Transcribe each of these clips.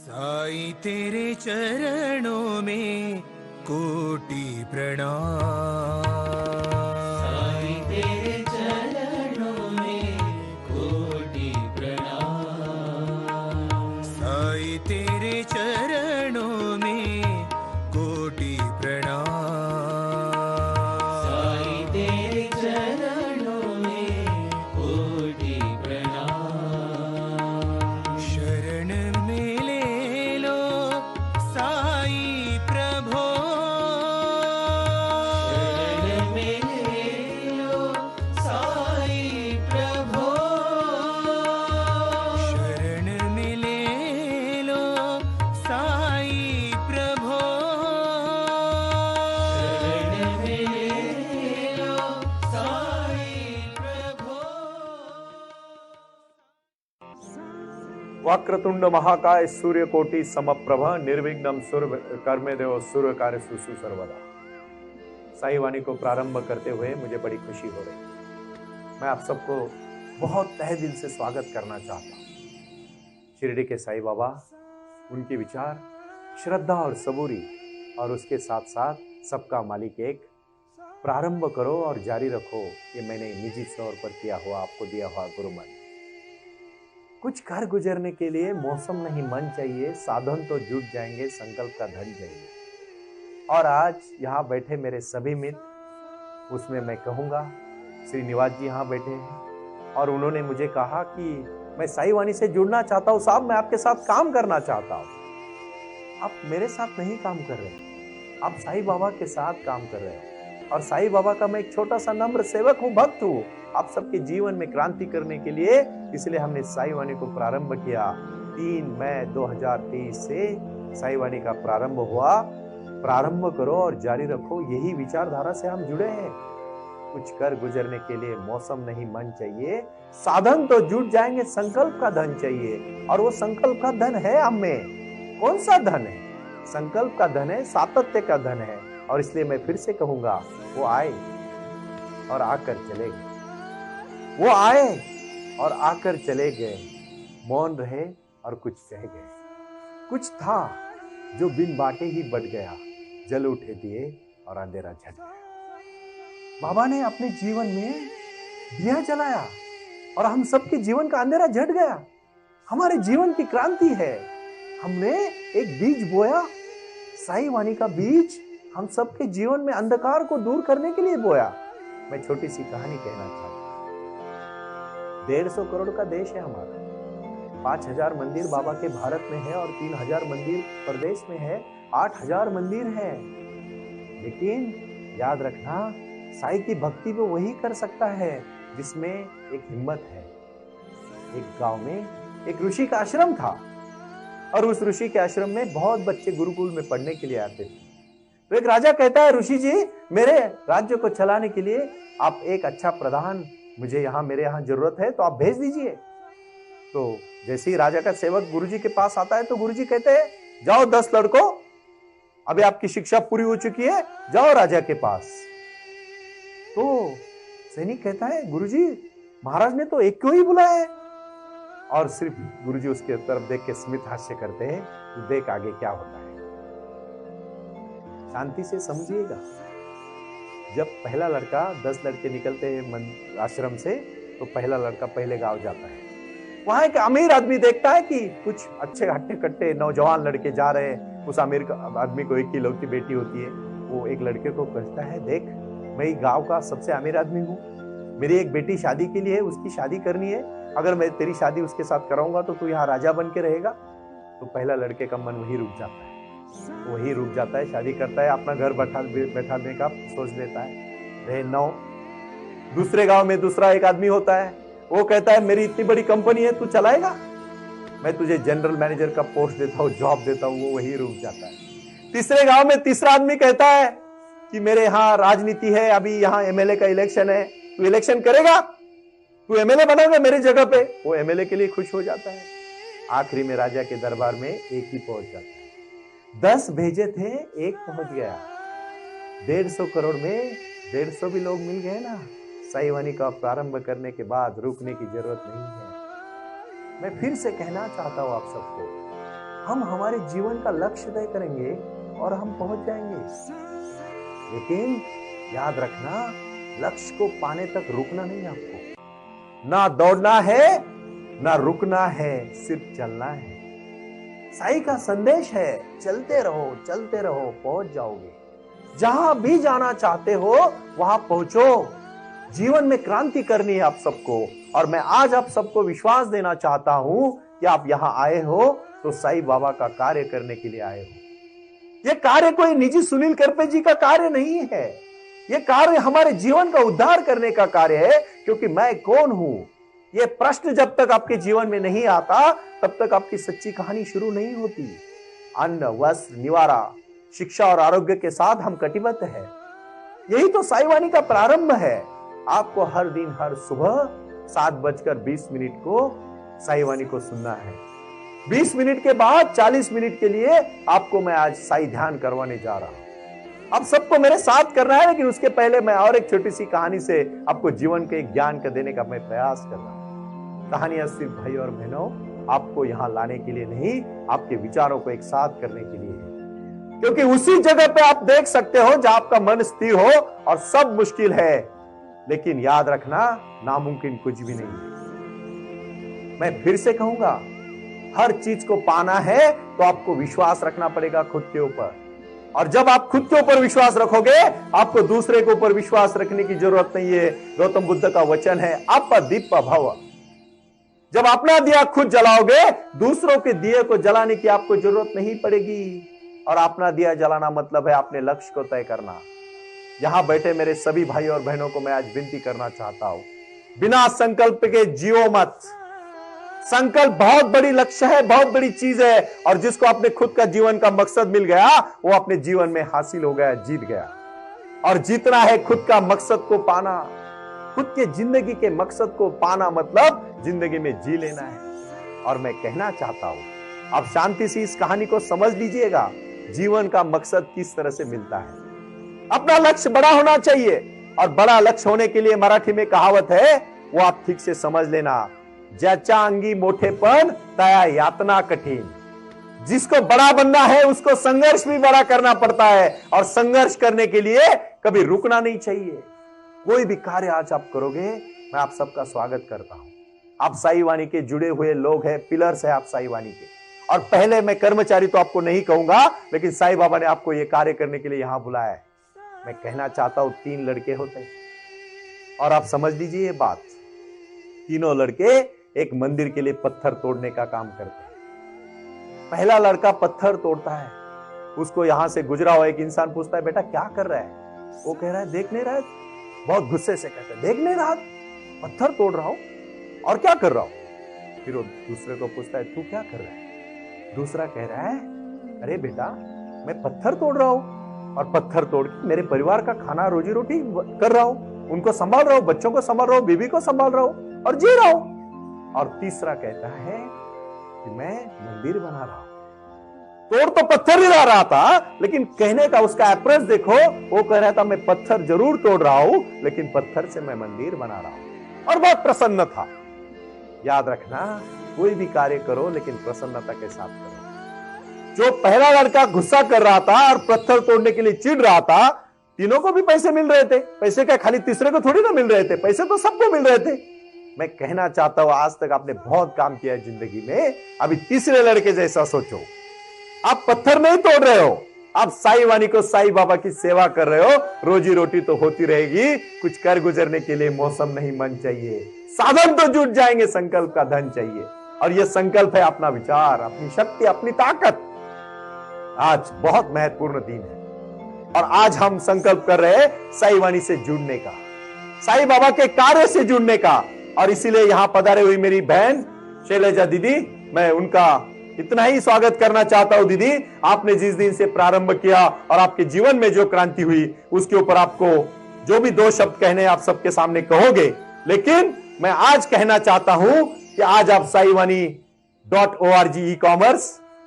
साईं तेरे चरणों में कोटि प्रणाम। साईं तेरे चरणों में कोटि प्रणाम। साईं तेरे चरणों में कोटि प्रणाम। साईं तेरे चरणों में कोटि प्रणाम। शरण में ले लो साईं प्रभो। शरण में ले लो साईं प्रभो। शरण में ले लो साईं प्रभो। शरण में ले लो साईं प्रभो। वक्रतुंड महाकाय सूर्यकोटि समप्रभ निर्विघ्नं कर्मे देव सूर्य कार्य सुसु सर्वदा। साईं वाणी को प्रारंभ करते हुए मुझे बड़ी खुशी हो रही। मैं आप सबको बहुत तहे दिल से स्वागत करना चाहता हूँ। शिरडी के साईं बाबा, उनके विचार, श्रद्धा और सबूरी, और उसके साथ साथ सबका मालिक एक। प्रारंभ करो और जारी रखो, ये मैंने निजी तौर पर किया हुआ आपको दिया हुआ गुरुमंत्र। कुछ कर गुजरने के लिए मौसम नहीं मन चाहिए, साधन तो जुट जाएंगे, संकल्प का धन चाहिए। और आज यहाँ बैठे मेरे सभी मित्र, उसमें मैं कहूँगा श्रीनिवास जी यहाँ बैठे हैं और उन्होंने मुझे कहा कि मैं साईं वाणी से जुड़ना चाहता हूँ साहब, मैं आपके साथ काम करना चाहता हूँ। आप मेरे साथ नहीं काम कर रहे, आप साईं बाबा के साथ काम कर रहे हैं। और साईं बाबा का मैं एक छोटा सा नम्र सेवक हूँ, भक्त हूँ, आप सबके जीवन में क्रांति करने के लिए। इसलिए हमने साईं वाणी को प्रारंभ किया। 3 मई 2023 से साईं वाणी का प्रारंभ हुआ। प्रारंभ करो और जारी रखो, यही विचारधारा से हम जुड़े हैं। कुछ कर गुजरने के लिए मौसम नहीं मन चाहिए, साधन तो जुट जाएंगे, संकल्प का धन चाहिए। और वो संकल्प का धन है हम में। कौन सा धन है? संकल्प का धन है, सातत्य का धन है। और इसलिए मैं फिर से कहूंगा, वो आए और आकर चले गए। वो आए और आकर चले गए, मौन रहे और कुछ कह गए। कुछ था जो बिन बाटे ही बढ़ गया, जल उठे दिए और अंधेरा झट गया। बाबा ने अपने जीवन में दिया जलाया और हम सबके जीवन का अंधेरा झट गया। हमारे जीवन की क्रांति है। हमने एक बीज बोया, साईं वाणी का बीज, हम सबके जीवन में अंधकार को दूर करने के लिए बोया। मैं छोटी सी कहानी कहना चाहता हूं। 150 करोड़ का देश है हमारा। 5000 मंदिर बाबा के भारत में है और 3000 मंदिर प्रदेश में है। 8000 मंदिर है। लेकिन याद रखना, साईं की भक्ति वो वही कर सकता है जिसमें एक हिम्मत है। एक गांव में एक ऋषि का आश्रम था और उस ऋषि के आश्रम में बहुत बच्चे गुरुकुल में पढ़ने के लिए आते थे। तो एक राजा कहता है, ऋषि जी, मेरे राज्य को चलाने के लिए आप एक अच्छा प्रधान, मुझे मेरे यहाँ जरूरत है, तो आप भेज दीजिए। तो जैसे ही राजा का सेवक गुरुजी के पास आता है तो गुरुजी कहते हैं, जाओ 10 लड़कों, अभी आपकी शिक्षा पूरी हो चुकी है, जाओ राजा के पास। तो सैनिक कहता है, गुरुजी, महाराज ने तो एक को ही बुलाया है। और सिर्फ गुरुजी उसके तरफ देख के स्मित हास्य करते हैं, देख आगे क्या होता है। शांति से समझिएगा। जब पहला लड़का, 10 लड़के निकलते हैं आश्रम से, तो पहला लड़का पहले गांव जाता है। वहां एक अमीर आदमी देखता है कि कुछ अच्छे हट्टे कट्टे नौजवान लड़के जा रहे हैं। उस अमीर आदमी को एक ही लौती बेटी होती है। वो एक लड़के को कहता है, देख, मैं गांव का सबसे अमीर आदमी हूँ, मेरी एक बेटी शादी के लिए है, उसकी शादी करनी है। अगर मैं तेरी शादी उसके साथ कराऊंगा तो तू यहाँ राजा बन के रहेगा। तो पहला लड़के का मन वही रुक जाता है, वही रुक जाता है, शादी करता है, अपना घर बैठाने का सोच लेता है। 9 दूसरे गांव में दूसरा एक आदमी होता है, वो कहता है, मेरी इतनी बड़ी कंपनी है, तू चलाएगा, मैं तुझे जनरल मैनेजर का पोस्ट देता हूँ, जॉब देता हूँ। वो वही रुक जाता है। तीसरे गांव में तीसरा आदमी कहता है कि मेरे यहाँ राजनीति है, अभी यहाँ एमएलए का इलेक्शन है, तू इलेक्शन करेगा, तू एमएलए बनाएगा मेरी जगह पे। वो एमएलए के लिए खुश हो जाता है। आखिरी में राजा के दरबार में एक ही पहुंच जाता है। 10 भेजे थे, एक पहुंच गया। 150 करोड़ में 150 भी लोग मिल गए ना। साईं वाणी का प्रारंभ करने के बाद रुकने की जरूरत नहीं है। मैं फिर से कहना चाहता हूं आप सबको, हम हमारे जीवन का लक्ष्य तय करेंगे और हम पहुंच जाएंगे। लेकिन याद रखना, लक्ष्य को पाने तक रुकना नहीं, आपको ना दौड़ना है ना रुकना है, सिर्फ चलना है। साईं का संदेश है, चलते रहो, पहुंच जाओगे। जहां भी जाना चाहते हो वहां पहुंचो। जीवन में क्रांति करनी है आप सबको, और मैं आज आप सबको विश्वास देना चाहता हूं कि आप यहां आए हो तो साईं बाबा का कार्य करने के लिए आए हो। यह कार्य कोई निजी सुनील करपे जी का कार्य नहीं है, यह कार्य हमारे जीवन का उद्धार करने का कार्य है। क्योंकि मैं कौन हूं, यह प्रश्न जब तक आपके जीवन में नहीं आता तब तक आपकी सच्ची कहानी शुरू नहीं होती। अन्न, वस्त्र, निवारा, शिक्षा और आरोग्य के साथ हम कटिबद्ध है। यही तो साईं वाणी का प्रारंभ है। आपको हर दिन हर सुबह 7:20 को साईं वाणी को सुनना है। 20 मिनट के बाद 40 मिनट के लिए आपको मैं आज साईं ध्यान करवाने जा रहा हूं। अब सबको मेरे साथ करना है, लेकिन उसके पहले मैं और एक छोटी सी कहानी से आपको जीवन के एक ज्ञान का देने का मैं प्रयास कर रहा हूं। कहानियां सिर्फ भाई और बहनों आपको यहां लाने के लिए नहीं, आपके विचारों को एक साथ करने के लिए है। क्योंकि उसी जगह पे आप देख सकते हो जहां आपका मन स्थिर हो और सब मुश्किल है, लेकिन याद रखना, नामुमकिन कुछ भी नहीं है। मैं फिर से कहूंगा, हर चीज को पाना है तो आपको विश्वास रखना पड़ेगा खुद के ऊपर। और जब आप खुद के ऊपर विश्वास रखोगे, आपको दूसरे के ऊपर विश्वास रखने की जरूरत नहीं है। गौतम बुद्ध का वचन है, आप दीप भव। जब अपना दिया खुद जलाओगे, दूसरों के दिए को जलाने की आपको जरूरत नहीं पड़ेगी। और अपना दिया जलाना मतलब है अपने लक्ष्य को तय करना। यहां बैठे मेरे सभी भाई और बहनों को मैं आज विनती करना चाहता हूं, बिना संकल्प के जियो मत। संकल्प बहुत बड़ी लक्ष्य है, बहुत बड़ी चीज है, और जिसको अपने खुद का जीवन का मकसद मिल गया वो अपने जीवन में हासिल हो गया, जीत गया। और जीतना है खुद का मकसद को पाना। खुद के जिंदगी के मकसद को पाना मतलब जिंदगी में जी लेना है। और मैं कहना चाहता हूं, आप शांति से इस कहानी को समझ लीजिएगा, जीवन का मकसद किस तरह से मिलता है। अपना लक्ष्य बड़ा होना चाहिए, और बड़ा लक्ष्य होने के लिए मराठी में कहावत है, वो आप ठीक से समझ लेना, ज्याच्या अंगी मोठेपण तया यातना कठिन। जिसको बड़ा बनना है उसको संघर्ष भी बड़ा करना पड़ता है, और संघर्ष करने के लिए कभी रुकना नहीं चाहिए। कोई भी कार्य आज आप करोगे, मैं आप सबका स्वागत करता हूं। आप साईं वाणी के जुड़े हुए लोग हैं, पिलर्स है आप साईं वाणी के। और पहले मैं कर्मचारी तो आपको नहीं कहूंगा, लेकिन साईं बाबा ने आपको यह कार्य करने के लिए यहां बुलाया है। मैं कहना चाहता हूं, 3 लड़के होते हैं, और आप समझ लीजिए ये बात, तीनों लड़के एक मंदिर के लिए पत्थर तोड़ने का काम करते हैं। पहला लड़का पत्थर तोड़ता है, उसको यहां से गुजरा हुआ एक इंसान पूछता है, बेटा क्या कर रहा है? वो कह रहा है, देख नहीं रहा है। बहुत गुस्से से कहता है, देख नहीं रहा, पत्थर तोड़ रहा हूं। और क्या कर रहा हूं? फिर वो दूसरे को पूछता है, तू क्या कर रहा है? दूसरा कह रहा है, अरे बेटा मैं पत्थर तोड़ रहा हूं, और पत्थर तोड़ के मेरे परिवार का खाना रोजी रोटी कर रहा हूं, उनको संभाल रहा हूं, बच्चों को संभाल रहा हूं, बीवी को संभाल रहा हूं और जी रहा हूं। और तीसरा कहता है कि मैं मंदिर बना रहा हूं। तोड़ तो पत्थर ही रहा था, लेकिन कहने का उसका अप्रोच देखो, वो कह रहा था मैं पत्थर जरूर तोड़ रहा हूं, लेकिन पत्थर से मैं मंदिर बना रहा हूं, और बहुत प्रसन्न था। याद रखना, कोई भी कार्य करो लेकिन प्रसन्नता के साथ करो। जो पहला लड़का गुस्सा कर रहा था और पत्थर तोड़ने के लिए चिढ़ रहा था, तीनों को भी पैसे मिल रहे थे। पैसे क्या खाली तीसरे को थोड़ी ना मिल रहे थे, पैसे तो सबको मिल रहे थे। मैं कहना चाहता हूं, आज तक आपने बहुत काम किया है जिंदगी में, अभी तीसरे लड़के जैसा सोचो। आप पत्थर नहीं तोड़ रहे हो, आप साईं वाणी को, साईं बाबा की सेवा कर रहे हो। रोजी रोटी तो होती रहेगी, कुछ कर गुजरने के लिए मौसम नहीं मन चाहिए, साधन तो जुट जाएंगे, संकल्प का धन चाहिए। और यह संकल्प है अपना विचार, अपनी शक्ति, अपनी ताकत। आज बहुत महत्वपूर्ण दिन है, और आज हम संकल्प कर रहे हैं साईं वाणी से जुड़ने का, साईं बाबा के कार्य से जुड़ने का। और इसीलिए यहां पधारे हुई मेरी बहन शैलजा दीदी, मैं उनका इतना ही स्वागत करना चाहता हूं। दीदी, आपने जिस दिन से प्रारंभ किया और आपके जीवन में जो क्रांति हुई, उसके ऊपर आपको जो भी 2 शब्द कहने आप सबके सामने कहोगे, लेकिन मैं आज कहना चाहता हूं कि आज आप साईवाणी.org ई-कॉमर्स,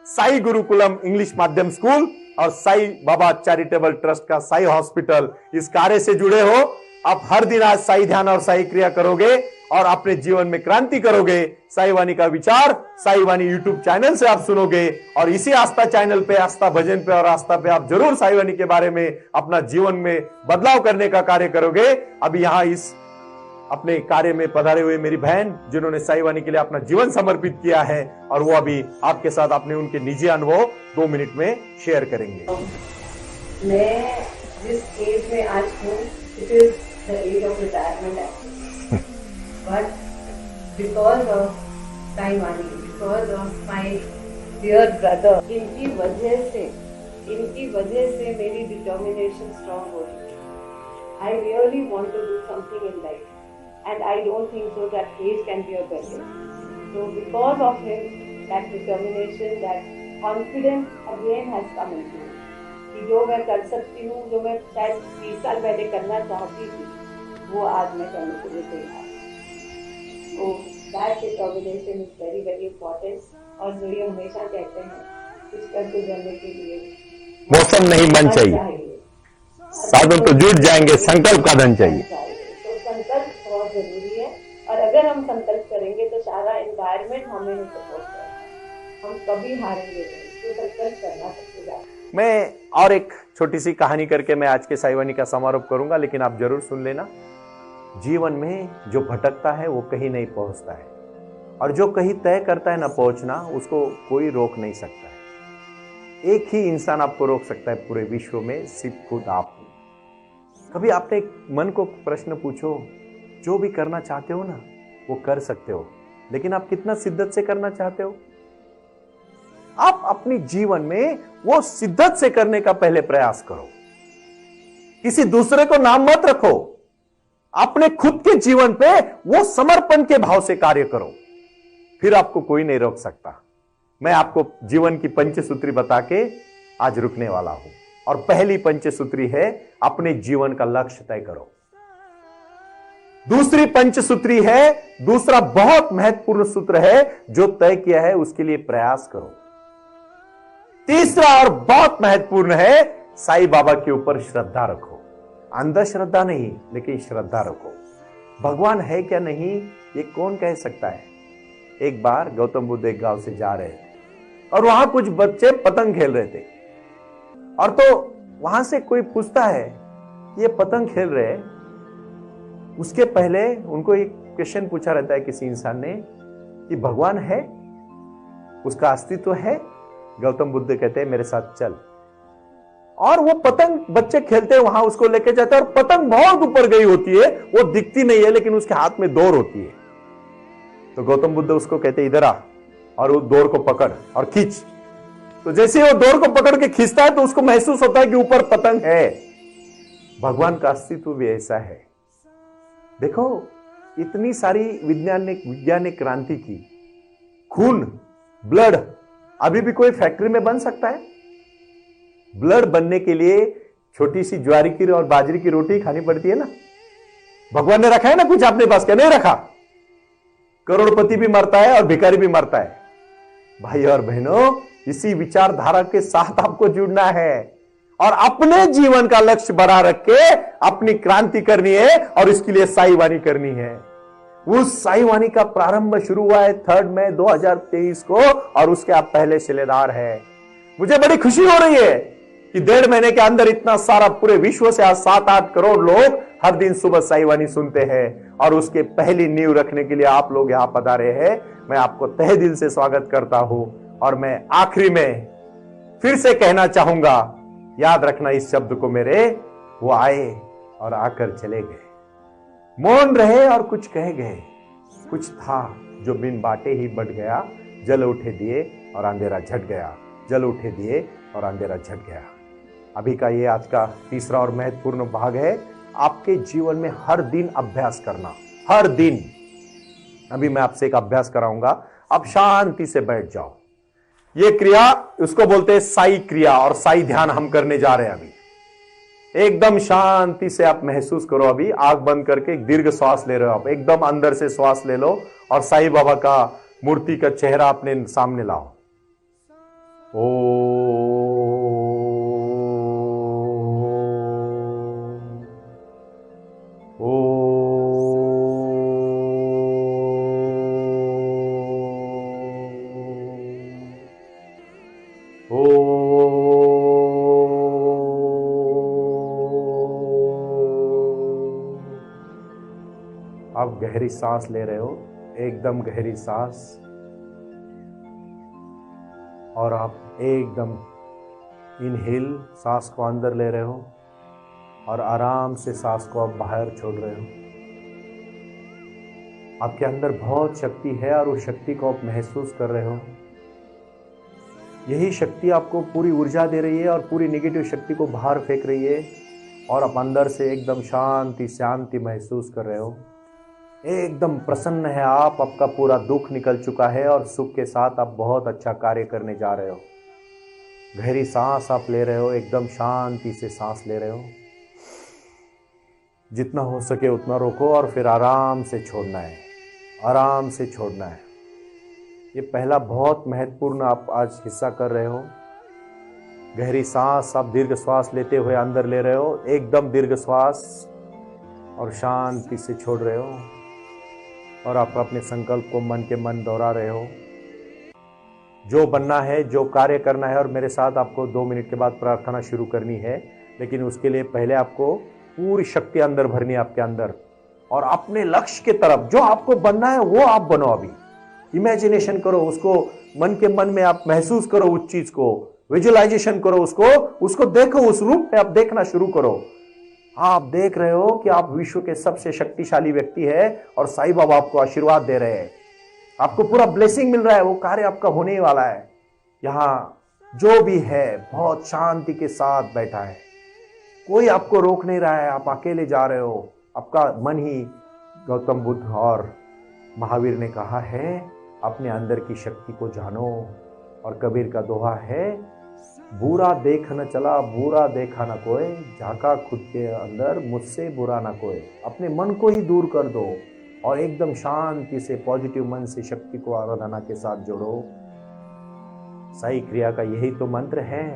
साई गुरुकुलम इंग्लिश माध्यम स्कूल और साई बाबा चैरिटेबल ट्रस्ट का साई हॉस्पिटल, इस कार्य से जुड़े हो। आप हर दिन आज साई ध्यान और साई क्रिया करोगे, और अपने जीवन में क्रांति करोगे। साई वाणी का विचार साई वाणी यूट्यूब चैनल से आप सुनोगे और इसी आस्था चैनल पे, आस्था भजन पे और आस्था पे आप जरूर साई वाणी के बारे में अपना जीवन में बदलाव करने का कार्य करोगे। अभी यहां इस अपने कार्य में पधारे हुए मेरी बहन जिन्होंने साई वाणी के लिए अपना जीवन समर्पित किया है और वो अभी आपके साथ अपने उनके निजी अनुभव 2 मिनट में शेयर करेंगे। मैं जिस एज में आज हूँ, it is the age of retirement actually, but because of Sai Vani, because of my dear brother, इनकी वजह से मेरी डिटर्मिनेशन स्ट्रांग हो रही है। I really want to do something in life and I don't think so that age can be a barrier. So because of him, that determination, that confidence again has come into me. कि जो मैं कर सकती हूँ, जो मैं शायद 20 साल पहले करना चाहती थी, वो आज मैं करने के लिए तैयार हूँ। So that determination is very very important. और जो ये हमेशा कहते हैं, कुछ कर गुजरने के लिए मौसम नहीं मन चाहिए, साधन तो जुट जाएंगे, संकल्प का धन चाहिए। तो संकल्प बहुत जरूरी है और अगर हम संकल्प करेंगे तो सारा एनवायरनमेंट हमें सपोर्ट करेगा। हम कभी हारेंगे नहीं, तो संकल्प करना सबसे ज्यादा। मैं और एक छोटी सी कहानी करके मैं आज के साई वाणी का समारोह करूंगा, लेकिन आप जरूर सुन लेना। जीवन में जो भटकता है वो कहीं नहीं पहुंचता है और जो कहीं तय करता है ना पहुंचना, उसको कोई रोक नहीं सकता है। एक ही इंसान आपको रोक सकता है पूरे विश्व में, सिर्फ खुद आप। कभी आपने मन को प्रश्न पूछो, जो भी करना चाहते हो ना वो कर सकते हो, लेकिन आप कितना शिद्दत से करना चाहते हो? आप अपनी जीवन में वो शिद्दत से करने का पहले प्रयास करो। किसी दूसरे को नाम मत रखो, अपने खुद के जीवन पे वो समर्पण के भाव से कार्य करो, फिर आपको कोई नहीं रोक सकता। मैं आपको जीवन की पंचसूत्री बता के आज रुकने वाला हूं और पहली पंचसूत्री है अपने जीवन का लक्ष्य तय करो। दूसरी पंचसूत्री है, दूसरा बहुत महत्वपूर्ण सूत्र है, जो तय किया है उसके लिए प्रयास करो। तीसरा और बहुत महत्वपूर्ण है, साईं बाबा के ऊपर श्रद्धा रखो। अंधश्रद्धा नहीं, लेकिन श्रद्धा रखो। भगवान है क्या नहीं ये कौन कह सकता है। एक बार गौतम बुद्ध एक गांव से जा रहे थे और वहां कुछ बच्चे पतंग खेल रहे थे और तो वहां से कोई पूछता है ये पतंग खेल रहे हैं, उसके पहले उनको एक क्वेश्चन पूछा रहता है किसी इंसान ने कि भगवान है, उसका अस्तित्व है? गौतम बुद्ध कहते हैं मेरे साथ चल। और वो पतंग बच्चे खेलते हैं, वहां उसको लेके जाते हैं और पतंग बहुत ऊपर गई होती है, वो दिखती नहीं है लेकिन उसके हाथ में डोर होती है। तो गौतम बुद्ध उसको कहते इधर आ और वो डोर को पकड़ और खींच। तो जैसे वो डोर को पकड़ के खींचता है तो उसको महसूस होता है कि ऊपर पतंग है। भगवान का अस्तित्व भी ऐसा है। देखो इतनी सारी वैज्ञानिक क्रांति की, खून, ब्लड, अभी भी कोई फैक्ट्री में बन सकता है? ब्लड बनने के लिए छोटी सी ज्वारी की और बाजरे की रोटी खानी पड़ती है ना। भगवान ने रखा है ना कुछ अपने पास, क्या नहीं रखा? करोड़पति भी मरता है और भिखारी भी मरता है। भाई और बहनों, इसी विचारधारा के साथ आपको जुड़ना है और अपने जीवन का लक्ष्य बड़ा रख के अपनी क्रांति करनी है और इसके लिए साई वाणी करनी है। उस साई वाणी का प्रारंभ शुरू हुआ है 3 मई 2023 को और उसके आप पहले शिलेदार है। मुझे बड़ी खुशी हो रही है कि 1.5 महीने के अंदर इतना सारा पूरे विश्व से आज 7-8 करोड़ लोग हर दिन सुबह साई वाणी सुनते हैं और उसके पहली नींव रखने के लिए आप लोग यहां पधारे हैं। मैं आपको तहे दिल से स्वागत करता हूं और मैं आखिरी में फिर से कहना चाहूंगा, याद रखना इस शब्द को मेरे, वो आए और आकर चले गए, मौन रहे और कुछ कह गए, कुछ था जो बिन बाटे ही बढ़ गया, जल उठे दिए और अंधेरा झट गया, जल उठे दिए और अंधेरा झट गया। अभी का ये आज का तीसरा और महत्वपूर्ण भाग है, आपके जीवन में हर दिन अभ्यास करना, हर दिन। अभी मैं आपसे एक अभ्यास कराऊंगा, आप शांति से बैठ जाओ। ये क्रिया उसको बोलते हैं साई क्रिया और साई ध्यान हम करने जा रहे हैं। अभी एकदम शांति से आप महसूस करो, अभी आंख बंद करके एक दीर्घ श्वास ले रहे हो आप, एकदम अंदर से श्वास ले लो और साईं बाबा का मूर्ति का चेहरा अपने सामने लाओ। गहरी सांस ले रहे हो, एकदम गहरी सांस, और आप एकदम इनहेल सांस को अंदर ले रहे हो और आराम से सांस को आप बाहर छोड़ रहे हो। आपके अंदर बहुत शक्ति है और उस शक्ति को आप महसूस कर रहे हो। यही शक्ति आपको पूरी ऊर्जा दे रही है और पूरी नेगेटिव शक्ति को बाहर फेंक रही है, और आप अंदर से एकदम शांति महसूस कर रहे हो। एकदम प्रसन्न है आप, आपका पूरा दुख निकल चुका है और सुख के साथ आप बहुत अच्छा कार्य करने जा रहे हो। गहरी सांस आप ले रहे हो, एकदम शांति से सांस ले रहे हो। जितना हो सके उतना रोको और फिर आराम से छोड़ना है, आराम से छोड़ना है। ये पहला बहुत महत्वपूर्ण आप आज हिस्सा कर रहे हो। गहरी सांस आप दीर्घ श्वास लेते हुए अंदर ले रहे हो, एकदम दीर्घ श्वास, और शांति से छोड़ रहे हो, और आप अपने संकल्प को मन के मन दोहरा रहे हो। जो बनना है, जो कार्य करना है, और मेरे साथ आपको 2 मिनट के बाद प्रार्थना शुरू करनी है, लेकिन उसके लिए पहले आपको पूरी शक्ति अंदर भरनी है आपके अंदर, और अपने लक्ष्य के तरफ जो आपको बनना है वो आप बनो। अभी इमेजिनेशन करो उसको, मन के मन में आप महसूस करो उस चीज को, विजुअलाइजेशन करो उसको देखो, उस रूप में आप देखना शुरू करो। आप देख रहे हो कि आप विश्व के सबसे शक्तिशाली व्यक्ति है और साईं बाबा आपको आशीर्वाद दे रहे हैं, आपको पूरा ब्लेसिंग मिल रहा है, वो कार्य आपका होने ही वाला है। यहां जो भी है बहुत शांति के साथ बैठा है, कोई आपको रोक नहीं रहा है, आप अकेले जा रहे हो। आपका मन ही, गौतम बुद्ध और महावीर ने कहा है, अपने अंदर की शक्ति को जानो। और कबीर का दोहा है, बुरा देख न चला बुरा देखा न कोई, झांका खुद के अंदर मुझसे बुरा न कोई। अपने मन को ही दूर कर दो और एकदम शांति से पॉजिटिव मन से शक्ति को आराधना के साथ जोड़ो। साई क्रिया का यही तो मंत्र है।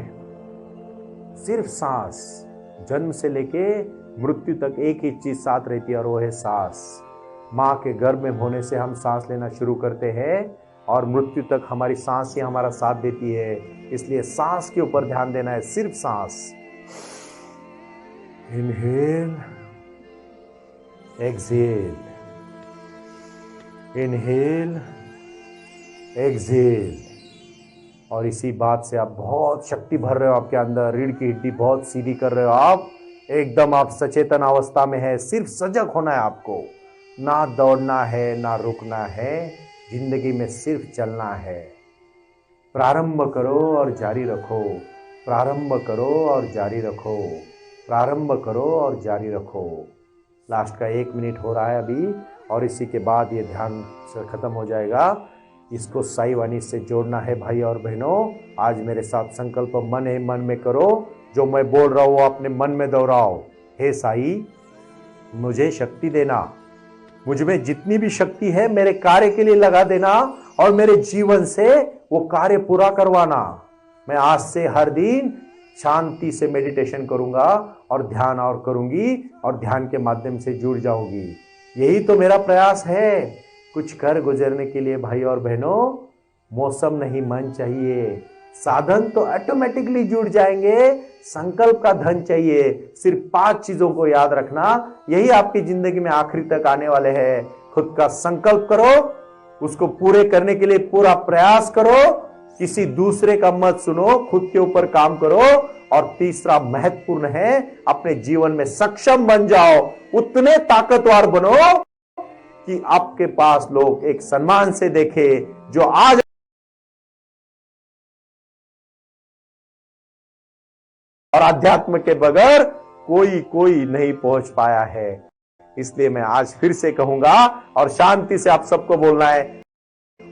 सिर्फ सांस, जन्म से लेके मृत्यु तक एक ही चीज साथ रहती है और वो है सांस। माँ के गर्भ में होने से हम सांस लेना शुरू करते हैं और मृत्यु तक हमारी सांस ही हमारा साथ देती है। इसलिए सांस के ऊपर ध्यान देना है, सिर्फ सांस। Inhale, exhale, inhale, exhale. और इसी बात से आप बहुत शक्ति भर रहे हो आपके अंदर, रीढ़ की हड्डी बहुत सीधी कर रहे हो आप, एकदम आप सचेतन अवस्था में है। सिर्फ सजग होना है आपको, ना दौड़ना है ना रुकना है, जिंदगी में सिर्फ चलना है। प्रारंभ करो और जारी रखो, प्रारंभ करो और जारी रखो, प्रारंभ करो और जारी रखो। लास्ट का 1 मिनट हो रहा है अभी, और इसी के बाद ये ध्यान खत्म हो जाएगा। इसको साई वाणी से जोड़ना है भाई और बहनों। आज मेरे साथ संकल्प मन है मन में करो, जो मैं बोल रहा हूं वो अपने मन में दोहराओ। हे साई, मुझे शक्ति देना, मुझ में जितनी भी शक्ति है मेरे कार्य के लिए लगा देना और मेरे जीवन से वो कार्य पूरा करवाना। मैं आज से हर दिन शांति से मेडिटेशन करूंगा और ध्यान और करूंगी और ध्यान के माध्यम से जुड़ जाऊंगी। यही तो मेरा प्रयास है, कुछ कर गुजरने के लिए भाई और बहनों। मौसम नहीं मन चाहिए, साधन तो ऑटोमेटिकली जुड़ जाएंगे, संकल्प का धन चाहिए। सिर्फ 5 चीजों को याद रखना, यही आपकी जिंदगी में आखिरी तक आने वाले हैं। खुद का संकल्प करो, उसको पूरे करने के लिए पूरा प्रयास करो, किसी दूसरे का मत सुनो, खुद के ऊपर काम करो। और तीसरा महत्वपूर्ण है, अपने जीवन में सक्षम बन जाओ, उतने ताकतवर बनो कि आपके पास लोग एक सम्मान से देखे, जो आज और अध्यात्म के बगैर कोई नहीं पहुंच पाया है। इसलिए मैं आज फिर से कहूंगा और शांति से आप सबको बोलना है,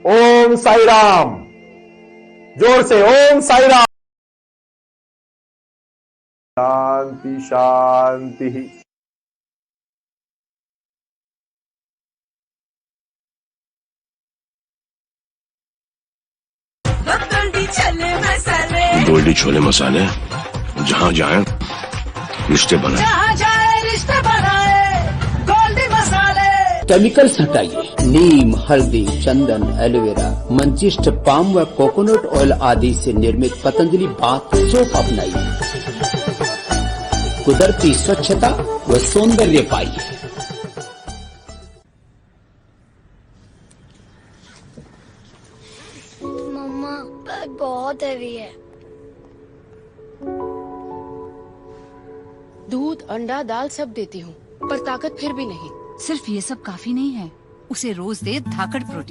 ओम साई राम। जोर से ओम साई राम। शांति शांति। गोल्डी छोले मसाले, जहाँ जाए रिश्ते बनाए, जहाँ जाए रिश्ते बनाए, गोल्डी मसाले। केमिकल्स हटाइए, नीम, हल्दी, चंदन, एलोवेरा, मंचिष्ट, पाम व कोकोनट ऑयल आदि से निर्मित पतंजलि बाथ सोप अपनाइए। कुदरती स्वच्छता व सौंदर्य पाइए। बहुत हैवी है। दूध, अंडा, दाल सब देती हूँ, पर ताकत फिर भी नहीं। सिर्फ ये सब काफी नहीं है, उसे रोज दे धाकड़ प्रोटीन।